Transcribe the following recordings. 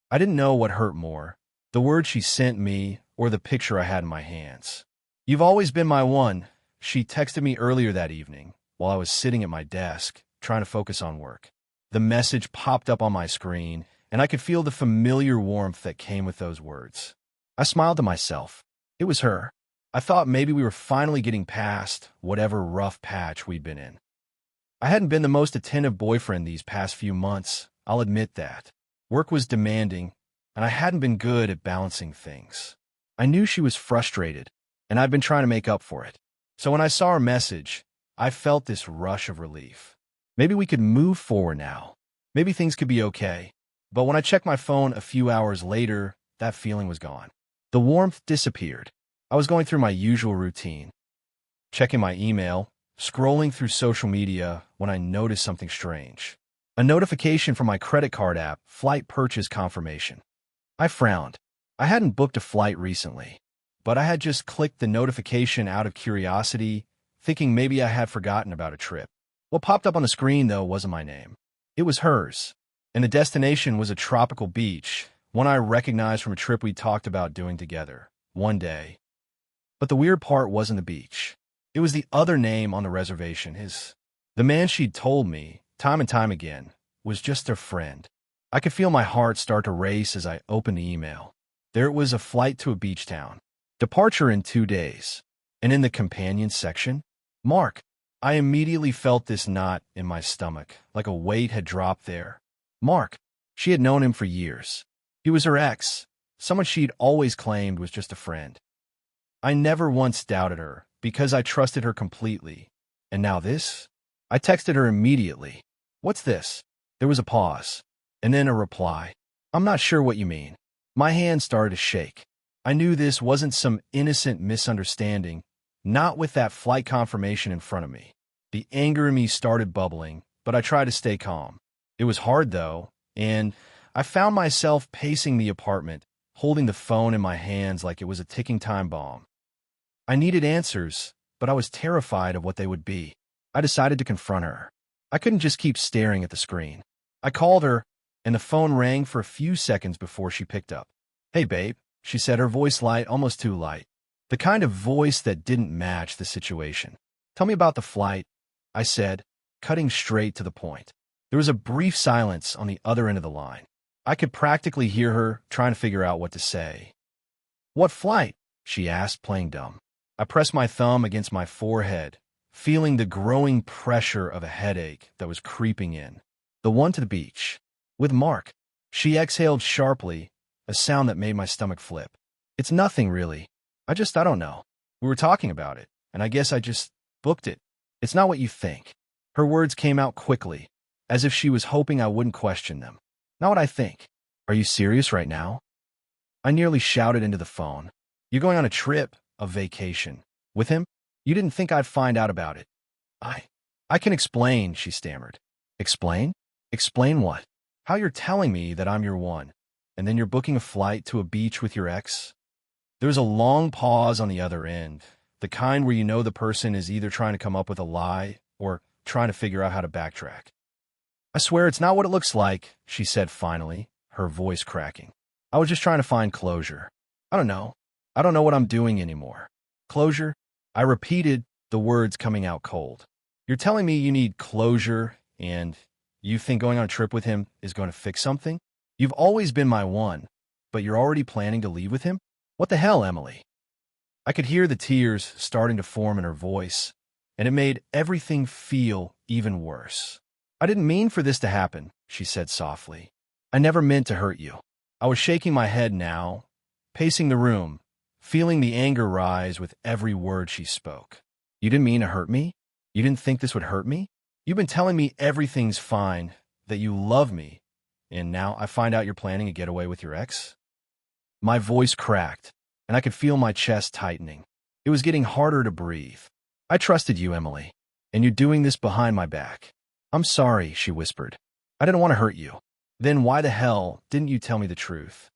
I didn't know what hurt more, the words she sent me or the picture I had in my hands. "You've always been my one," she texted me earlier that evening while I was sitting at my desk, trying to focus on work. The message popped up on my screen, and I could feel the familiar warmth that came with those words. I smiled to myself. It was her. I thought maybe we were finally getting past whatever rough patch we'd been in. I hadn't been the most attentive boyfriend these past few months, I'll admit that. Work was demanding, and I hadn't been good at balancing things. I knew she was frustrated, and I'd been trying to make up for it. So when I saw her message, I felt this rush of relief. Maybe we could move forward now. Maybe things could be okay. But when I checked my phone a few hours later, that feeling was gone. The warmth disappeared. I was going through my usual routine, checking my email, scrolling through social media when I noticed something strange. A notification from my credit card app, flight purchase confirmation. I frowned. I hadn't booked a flight recently, but I had just clicked the notification out of curiosity, thinking maybe I had forgotten about a trip. What popped up on the screen, though, wasn't my name. It was hers, and the destination was a tropical beach, one I recognized from a trip we talked about doing together one day. But the weird part wasn't the beach. It was the other name on the reservation. The man she'd told me, time and time again, was just a friend. I could feel my heart start to race as I opened the email. There it was, a flight to a beach town. Departure in 2 days. And in the companion section, Mark. I immediately felt this knot in my stomach, like a weight had dropped there. Mark. She had known him for years. He was her ex, someone she'd always claimed was just a friend. I never once doubted her, because I trusted her completely. And now this? I texted her immediately. "What's this?" There was a pause, and then a reply. "I'm not sure what you mean." My hand started to shake. I knew this wasn't some innocent misunderstanding, not with that flight confirmation in front of me. The anger in me started bubbling, but I tried to stay calm. It was hard, though, and I found myself pacing the apartment, holding the phone in my hands like it was a ticking time bomb. I needed answers, but I was terrified of what they would be. I decided to confront her. I couldn't just keep staring at the screen. I called her, and the phone rang for a few seconds before she picked up. "Hey, babe," she said, her voice light, almost too light. The kind of voice that didn't match the situation. "Tell me about the flight," I said, cutting straight to the point. There was a brief silence on the other end of the line. I could practically hear her trying to figure out what to say. "What flight?" she asked, playing dumb. I pressed my thumb against my forehead, feeling the growing pressure of a headache that was creeping in. "The one to the beach. With Mark." She exhaled sharply, a sound that made my stomach flip. "It's nothing, really. I don't know. We were talking about it, and I guess I just booked it. It's not what you think." Her words came out quickly, as if she was hoping I wouldn't question them. "Not what I think. Are you serious right now?" I nearly shouted into the phone. "You're going on a trip, a vacation. With him? You didn't think I'd find out about it." I can explain," she stammered. "Explain? Explain what?" "How you're telling me that I'm your one, and then you're booking a flight to a beach with your ex?" There was a long pause on the other end, the kind where you know the person is either trying to come up with a lie or trying to figure out how to backtrack. "I swear it's not what it looks like," she said finally, her voice cracking. "I was just trying to find closure. I don't know. I don't know what I'm doing anymore." "Closure?" I repeated, the words coming out cold. "You're telling me you need closure, and you think going on a trip with him is going to fix something? You've always been my one, but you're already planning to leave with him? What the hell, Emily?" I could hear the tears starting to form in her voice, and it made everything feel even worse. "I didn't mean for this to happen," she said softly. "I never meant to hurt you." I was shaking my head now, pacing the room, feeling the anger rise with every word she spoke. "You didn't mean to hurt me? You didn't think this would hurt me? You've been telling me everything's fine, that you love me, and now I find out you're planning a getaway with your ex?" My voice cracked, and I could feel my chest tightening. It was getting harder to breathe. "I trusted you, Emily, and you're doing this behind my back." "I'm sorry," she whispered. "I didn't want to hurt you." "Then why the hell didn't you tell me the truth?"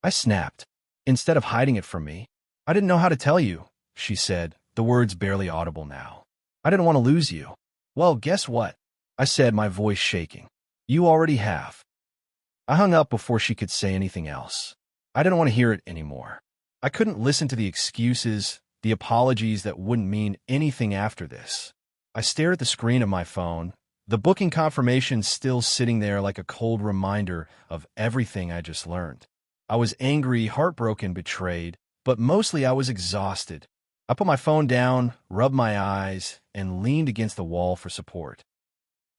I snapped. "Instead of hiding it from me." "I didn't know how to tell you," she said, the words barely audible now. "I didn't want to lose you." "Well, guess what?" I said, my voice shaking. "You already have." I hung up before she could say anything else. I didn't want to hear it anymore. I couldn't listen to the excuses, the apologies that wouldn't mean anything after this. I stared at the screen of my phone, the booking confirmation still sitting there like a cold reminder of everything I just learned. I was angry, heartbroken, betrayed, but mostly I was exhausted. I put my phone down, rubbed my eyes, and leaned against the wall for support.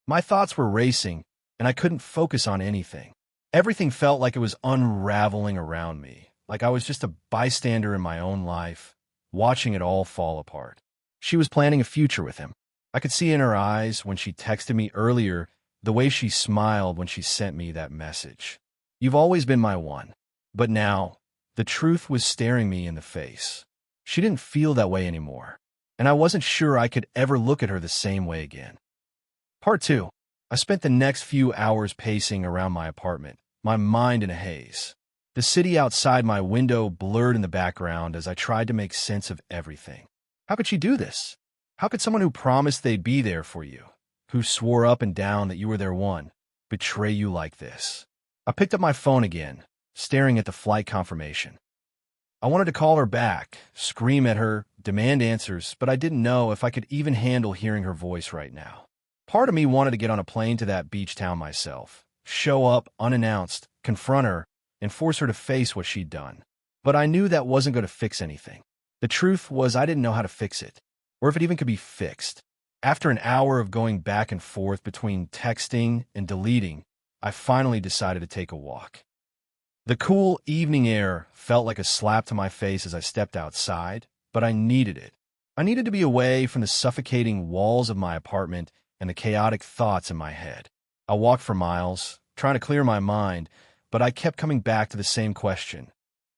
My thoughts were racing, and I couldn't focus on anything. Everything felt like it was unraveling around me, like I was just a bystander in my own life, watching it all fall apart. She was planning a future with him. I could see in her eyes when she texted me earlier the way she smiled when she sent me that message. You've always been my one. But now, the truth was staring me in the face. She didn't feel that way anymore, and I wasn't sure I could ever look at her the same way again. Part 2. I spent the next few hours pacing around my apartment, my mind in a haze. The city outside my window blurred in the background as I tried to make sense of everything. How could she do this? How could someone who promised they'd be there for you, who swore up and down that you were their one, betray you like this? I picked up my phone again, staring at the flight confirmation. I wanted to call her back, scream at her, demand answers, but I didn't know if I could even handle hearing her voice right now. Part of me wanted to get on a plane to that beach town myself, show up unannounced, confront her, and force her to face what she'd done. But I knew that wasn't going to fix anything. The truth was I didn't know how to fix it, or if it even could be fixed. After an hour of going back and forth between texting and deleting, I finally decided to take a walk. The cool evening air felt like a slap to my face as I stepped outside, but I needed it. I needed to be away from the suffocating walls of my apartment and the chaotic thoughts in my head. I walked for miles, trying to clear my mind, but I kept coming back to the same question.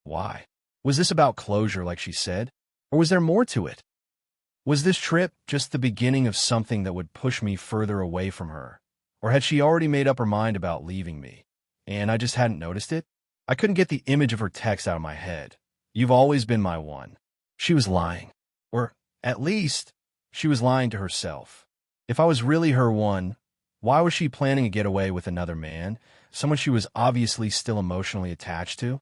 Why? Was this about closure like she said? Or was there more to it? Was this trip just the beginning of something that would push me further away from her? Or had she already made up her mind about leaving me, and I just hadn't noticed it? I couldn't get the image of her text out of my head. You've always been my one. She was lying. Or, at least, she was lying to herself. If I was really her one, why was she planning a getaway with another man, someone she was obviously still emotionally attached to?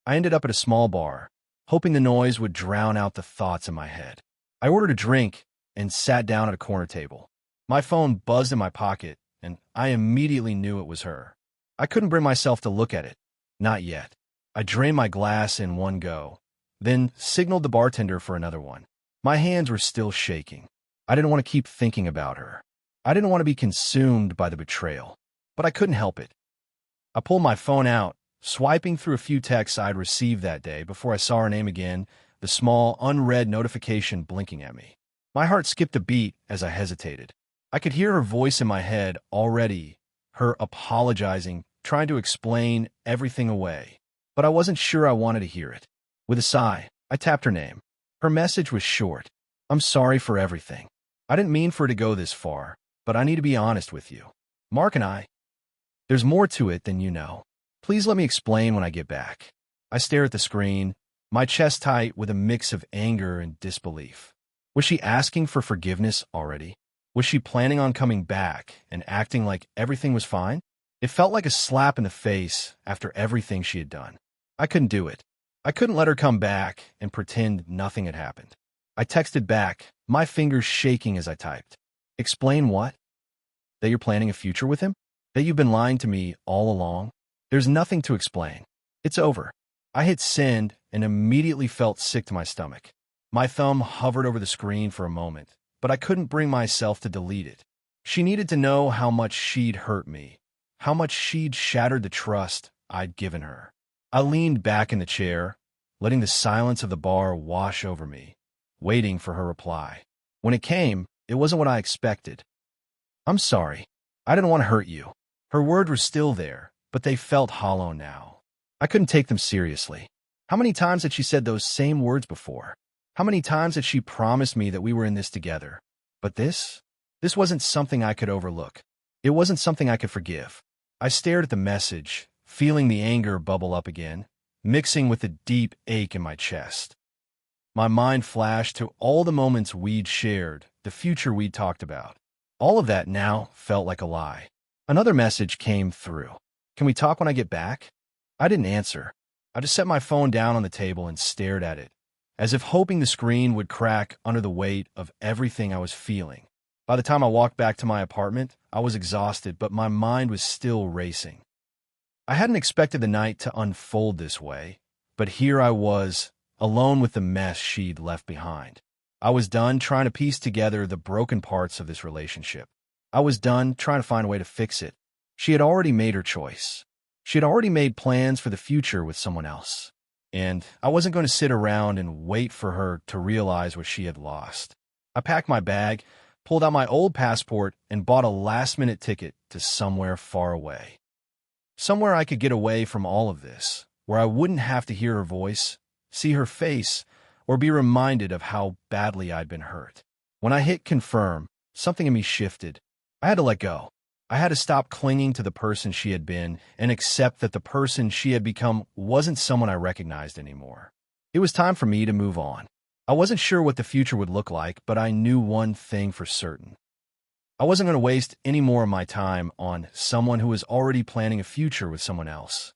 I ended up at a small bar, hoping the noise would drown out the thoughts in my head. I ordered a drink and sat down at a corner table. My phone buzzed in my pocket, and I immediately knew it was her. I couldn't bring myself to look at it. Not yet. I drained my glass in one go, then signaled the bartender for another one. My hands were still shaking. I didn't want to keep thinking about her. I didn't want to be consumed by the betrayal, but I couldn't help it. I pulled my phone out, swiping through a few texts I'd received that day before I saw her name again, the small, unread notification blinking at me. My heart skipped a beat as I hesitated. I could hear her voice in my head already, her apologizing, trying to explain everything away, but I wasn't sure I wanted to hear it. With a sigh, I tapped her name. Her message was short. I'm sorry for everything. I didn't mean for it to go this far, but I need to be honest with you. Mark and I, there's more to it than you know. Please let me explain when I get back. I stare at the screen, my chest tight with a mix of anger and disbelief. Was she asking for forgiveness already? Was she planning on coming back and acting like everything was fine? It felt like a slap in the face after everything she had done. I couldn't do it. I couldn't let her come back and pretend nothing had happened. I texted back, my fingers shaking as I typed. Explain what? That you're planning a future with him? That you've been lying to me all along? There's nothing to explain. It's over. I hit send and immediately felt sick to my stomach. My thumb hovered over the screen for a moment, but I couldn't bring myself to delete it. She needed to know how much she'd hurt me, how much she'd shattered the trust I'd given her. I leaned back in the chair, letting the silence of the bar wash over me, waiting for her reply. When it came, it wasn't what I expected. I'm sorry. I didn't want to hurt you. Her words were still there, but they felt hollow now. I couldn't take them seriously. How many times had she said those same words before? How many times had she promised me that we were in this together? But this wasn't something I could overlook. It wasn't something I could forgive. I stared at the message, feeling the anger bubble up again, mixing with the deep ache in my chest. My mind flashed to all the moments we'd shared, the future we'd talked about. All of that now felt like a lie. Another message came through. Can we talk when I get back? I didn't answer. I just set my phone down on the table and stared at it, as if hoping the screen would crack under the weight of everything I was feeling. By the time I walked back to my apartment, I was exhausted, but my mind was still racing. I hadn't expected the night to unfold this way, but here I was, alone with the mess she'd left behind. I was done trying to piece together the broken parts of this relationship. I was done trying to find a way to fix it. She had already made her choice. She had already made plans for the future with someone else. And I wasn't going to sit around and wait for her to realize what she had lost. I packed my bag, pulled out my old passport, and bought a last-minute ticket to somewhere far away. Somewhere I could get away from all of this, where I wouldn't have to hear her voice, see her face, or be reminded of how badly I'd been hurt. When I hit confirm, something in me shifted. I had to let go. I had to stop clinging to the person she had been and accept that the person she had become wasn't someone I recognized anymore. It was time for me to move on. I wasn't sure what the future would look like, but I knew one thing for certain. I wasn't going to waste any more of my time on someone who was already planning a future with someone else.